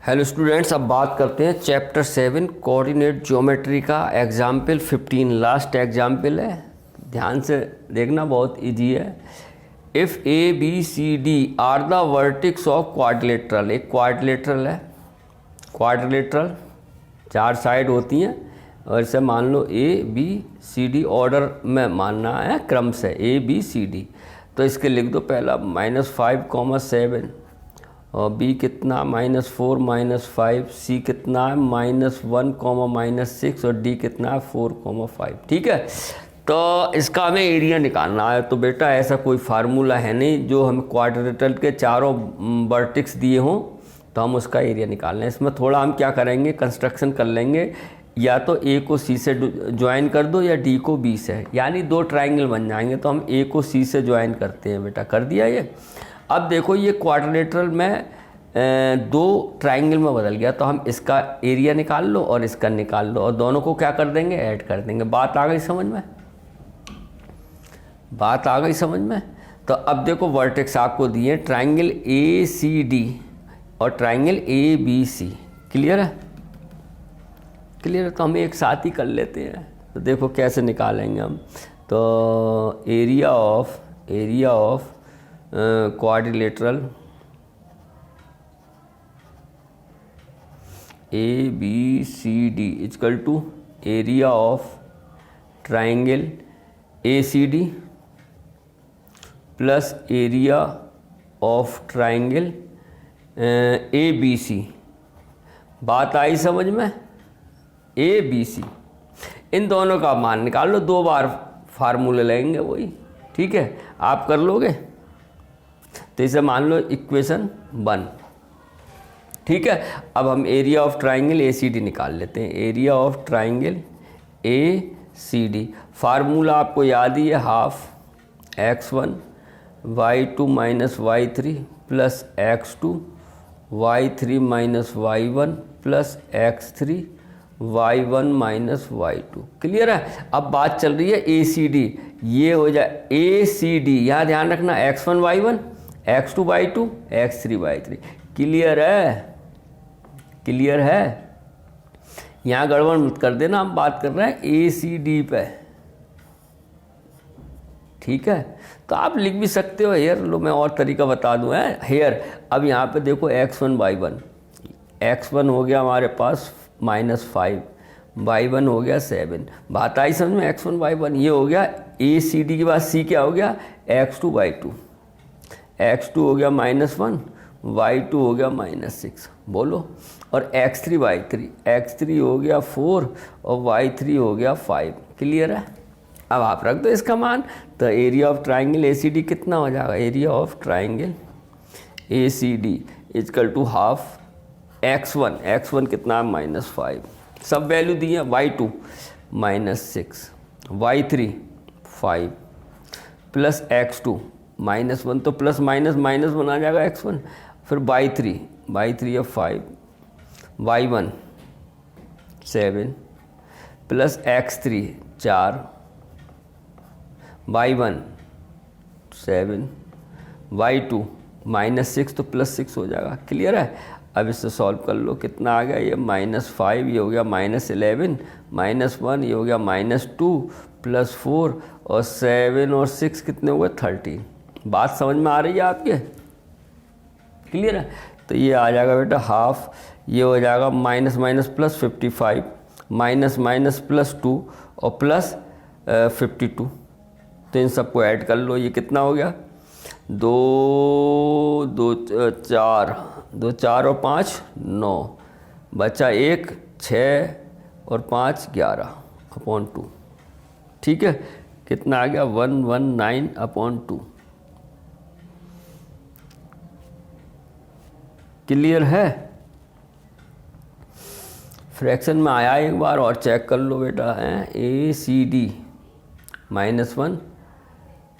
Hello students, अब बात करते हैं चैप्टर 7 कोऑर्डिनेट ज्योमेट्री का एग्जाम्पल 15। लास्ट एग्जाम्पल है, ध्यान से देखना, बहुत इजी है। If A B C D are the vertices of quadrilateral, एक क्वाड्रिलेटरल है, क्वाड्रिलेटरल 4 साइड होती हैं और इसे मान लो A B C D order में मानना है, क्रम से ए बी सी डी। तो इसके लिख दो, पहला -5, 7 और बी कितना -4, -5, सी कितना है -1, -6 और डी कितना है 4, 5। ठीक है, तो इसका हमें एरिया निकालना है। तो बेटा ऐसा कोई फार्मूला है नहीं जो हम क्वाड्रिलेटरल के चारों वर्टिक्स दिए हों तो हम उसका एरिया निकाल लें। इसमें थोड़ा हम क्या करेंगे, कंस्ट्रक्शन कर लेंगे, या तो ए को सी से ज्वाइन कर दो या डी को बी से, यानी 2 ट्राइंगल बन जाएंगे। तो हम ए को सी से ज्वाइन करते हैं, बेटा कर दिया ये। अब देखो ये क्वाड्रिलेटरल में 2 ट्राइंगल में बदल गया, तो हम इसका एरिया निकाल लो और इसका निकाल लो और दोनों को क्या कर देंगे, ऐड कर देंगे। बात आ गई समझ में? बात आ गई समझ में? तो अब देखो वर्टेक्स आपको दिए ट्राइंगल ए सी डी और triangle A B C. Clear है? क्लियर है, तो हम एक साथ ही कर लेते हैं। तो देखो कैसे निकालेंगे हम। तो area of quadrilateral A B C D equal to area of triangle A C D plus area of triangle A B C. बात आई समझ में? ए बी सी, इन दोनों का मान निकाल लो, 2 बार फार्मूले लेंगे वही। ठीक है, आप कर लोगे? तो इसे मान लो इक्वेशन 1। ठीक है, अब हम area of triangle A C D निकाल लेते हैं। Area of triangle A C D, formula आपको याद ही है, half x1 y2 minus y3 plus x2 y3 minus y1 plus x3 y1 minus y2। Clear है? अब बात चल रही है ए सी डी, ये हो जाए ए सी डी, यहाँ ध्यान रखना x1 y1 x2 y2 x3 y3। Clear है? क्लियर है? यहाँ गड़बड़ मत कर देना, हम बात कर रहे हैं ए सी डी पे। ठीक है, तो आप लिख भी सकते हो हेयर, लो मैं और तरीका बता दूँ है हेयर। अब यहाँ पे देखो x1 y1, x1 हो गया हमारे पास -5, y1 हो गया 7। बात आई समझ में? x1 y1 ये हो गया ए सी डी के बाद सी क्या हो गया, x2 y2, x2 हो गया -1, y2 हो गया -6। बोलो, और x3 y3, x3 हो गया 4 और y3 हो गया 5। क्लियर है? अब आप रख दो इसका मान। तो area of triangle A C D कितना हो जाएगा, area of triangle A C D equal to half x1 कितना है -5, सब वैल्यू दी है, y2 -6, y3 5 प्लस x2 -1, तो प्लस माइनस माइनस बना जाएगा x1, फिर y3 है 5, y1 7 plus x3 4, y1 7, y2 -6, तो +6 हो जाएगा। क्लियर है? अब इससे सॉल्व कर लो, कितना आ गया ये -5, ये हो गया -11, -1 ये हो गया -2 प्लस 4 और 7 और 6 कितने हुए 13। बात समझ में आ रही है आपके? क्लियर है? तो ये आ जाएगा बेटा हाफ, ये हो जाएगा minus minus plus 55, minus minus +2 और प्लस 52। तो इन सबको ऐड कर लो, ये कितना हो गया 2 4 और 5 9, बचा 1 6 और 5 11/2। ठीक है, कितना आ गया 119/2। क्लियर है? फ्रैक्शन में आया, एक बार और चेक कर लो बेटा है, ए सी डी -1,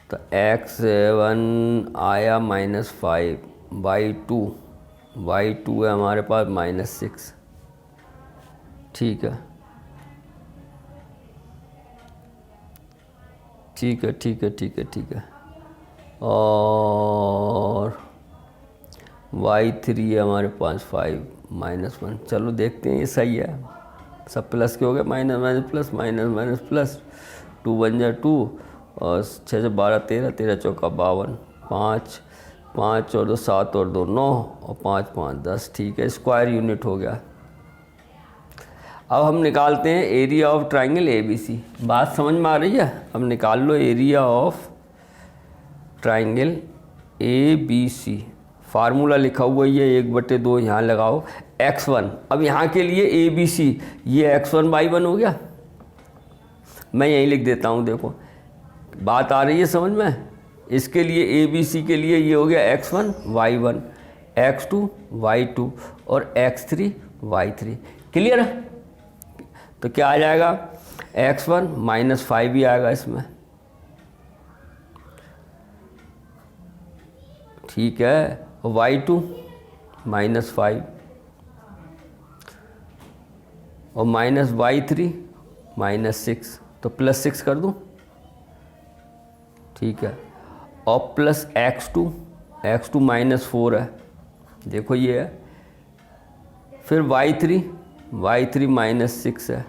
तो x1 आया -5, y2 है हमारे पास -6। ठीक है, ठीक है, ठीक है, ठीक है, ठीक है। और y3 है हमारे पास 5, -1। चलो देखते हैं ये सही है, सब प्लस के हो गए, minus minus plus, minus minus plus, 2 1 जा 2 और 6 से 12 13, 13 चौका 52, 5 5 और 2 7 और 2 9 और 5 5 10। ठीक है, स्क्वायर यूनिट हो गया। अब हम निकालते हैं एरिया ऑफ ट्राइंगल ABC। बात समझ में आ रही है? अब निकाल लो area of triangle ABC। Formula लिखा हुआ है 1/2 यहाँ लगाओ, x1। अब यहाँ के लिए ABC, ये x1/1 हो गया। मैं यहीं लिख देता हूँ, देखो बात आ रही है समझ में। इसके लिए ABC के लिए ये हो गया x1 y1, x2 y2 और x3 y3। क्लियर है? तो क्या आ जाएगा, x1 -5 ही आएगा इसमें। ठीक है, y2 -5 और -y3 -6, तो +6 कर दूं। ठीक है, और प्लस x2 -4 है, देखो ये है। फिर y3 -6 है,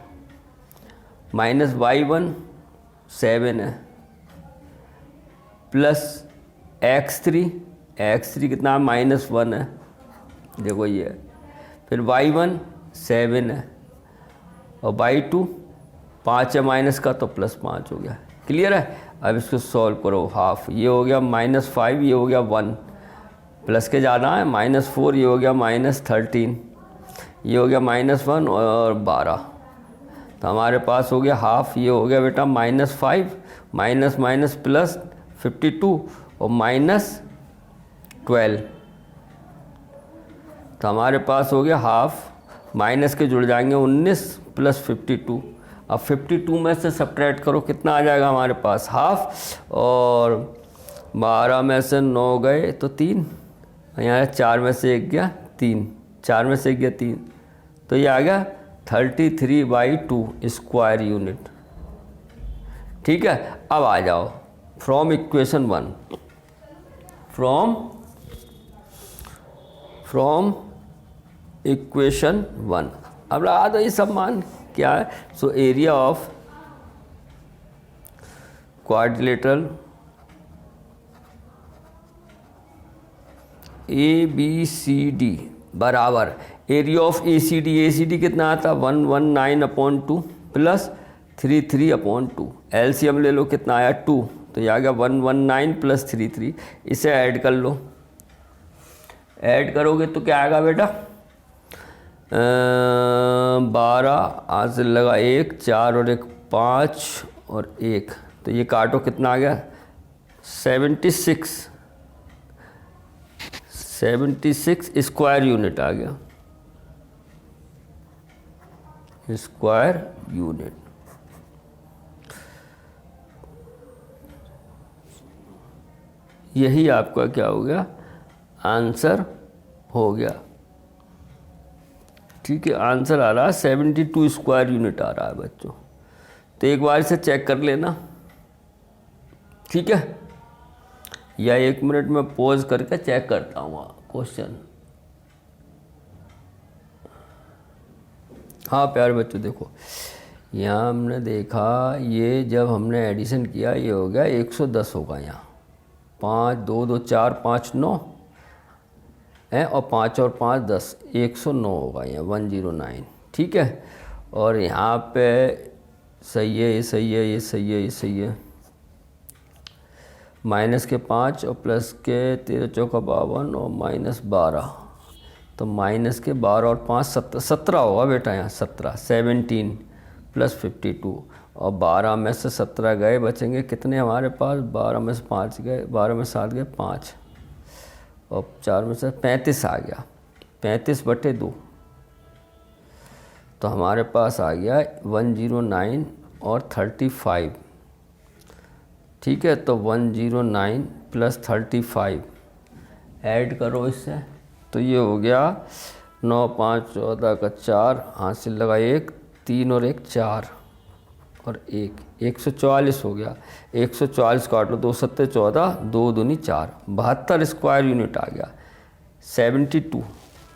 -y1 7 है, प्लस x3 कितना -1 है, देखो ये है। फिर y1 7 है और y2 5 है माइनस का, तो +5 हो गया। क्लियर है? अब इसको सॉल्व करो, हाफ ये हो गया -5, ये हो गया 1, प्लस के ज़्यादा है -4, ये हो गया -13, ये हो गया -1 और 12। तो हमारे पास हो गया हाफ, ये हो गया बेटा -5 माइनस प्लस 52 और -12। तो हमारे पास हो गया हाफ, माइनस के जुड़ जाएंगे 19 + 52। अब 52 में से सब्ट्रैक्ट करो, कितना आ जाएगा हमारे पास, हाफ। और 12 में से 9 गए तो 3, यहाँ 4 में से 1 गया 3, 4 में से 1 गया 3, तो ये आ गया 33/2 स्क्वायर यूनिट। ठीक है, अब आ जाओ फ्रॉम इक्वेशन 1, फ्रॉम इक्वेशन 1। अब लगा दो ये सब मान क्या है। So area of quadrilateral ABCD बराबर एरिया ऑफ ACD कितना आता, 119/2 प्लस 33/2। LCM ले लो, कितना आया 2, तो ये आ गया 119 + 33। इसे ऐड कर लो, ऐड करोगे तो क्या आएगा बेटा, 12 हासिल लगा 1, 4 और 1 5 और 1, तो ये काटो कितना आ गया 76 स्क्वायर यूनिट आ गया, स्क्वायर यूनिट। यही आपका क्या हो गया, आंसर हो गया। ठीक है, आंसर आ रहा है 72 स्क्वायर यूनिट आ रहा है बच्चों। तो एक बार इसे चेक कर लेना, ठीक है, या 1 मिनट में पॉज करके चेक करता हूँ क्वेश्चन। हाँ प्यारे बच्चों, देखो यहाँ हमने देखा, ये जब हमने एडिशन किया ये हो गया 110 होगा। यहाँ 5 2 2 4 5 9 है और 5 और 5 10, 109 होगा यहाँ 109। ठीक है, और यहाँ पे सही है, ये सही है, ये सही है, ये सही है। माइनस के 5 और प्लस के 13 चौका 52 और -12, तो माइनस के 12 और 5 17 होगा बेटा। यहाँ 17 + 52 और 12 में से 17 गए, बचेंगे कितने हमारे पास, 12 में से 5 गए, 12 में 7 गए 5 और 4 में से 35 आ गया, 35/2। तो हमारे पास आ गया 109 और 35। ठीक है, तो 109 + 35 ऐड करो इससे, तो ये हो गया 9 5 14 का 4 हासिल लगा 1, 3 और 1 4 और 1 144 हो गया। 144 काट लो, 2 7 14, 2 दूनी 4, 72 स्क्वायर यूनिट आ गया।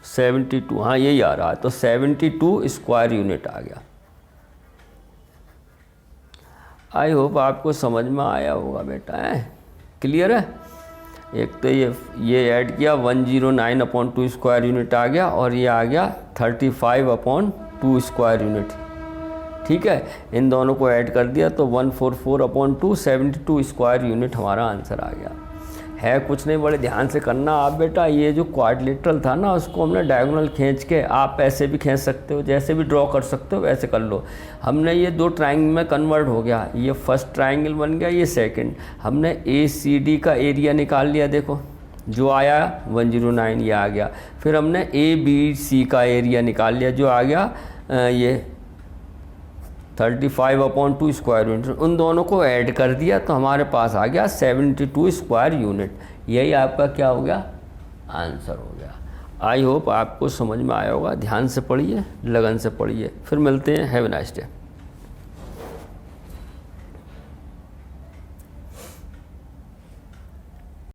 72, हाँ यही आ रहा है, तो 72 स्क्वायर यूनिट आ गया। आई होप आपको समझ में आया होगा बेटा, है क्लियर है। एक तो ये ऐड किया 109/2 स्क्वायर यूनिट आ गया, और ये आ गया 35/2 स्क्वायर यूनिट, ठीक है। इन दोनों को ऐड कर दिया तो 144/2 72 स्क्वायर यूनिट हमारा आंसर आ गया। है कुछ नहीं, बड़े ध्यान से करना आप बेटा। ये जो क्वाड्रिलेटरल था ना, उसको हमने डायगोनल खींच के, आप ऐसे भी खींच सकते हो, जैसे भी ड्रॉ कर सकते हो वैसे कर लो। हमने ये 2 ट्रायंगल में कन्वर्ट हो गया, ये फर्स्ट ट्रायंगल बन गया, ये सेकंड। हमने ACD का एरिया निकाल लिया, देखो जो आया 109 ये आ गया। फिर हमने ABC का एरिया निकाल लिया, जो आ गया ये 35/2 स्क्वायर यूनिट। उन दोनों को ऐड कर दिया तो हमारे पास आ गया 72 स्क्वायर यूनिट। यही आपका क्या हो गया, आंसर हो गया। आई होप आपको समझ में आया होगा। ध्यान से पढ़िए, लगन से पढ़िए। फिर मिलते हैं। Have a nice day.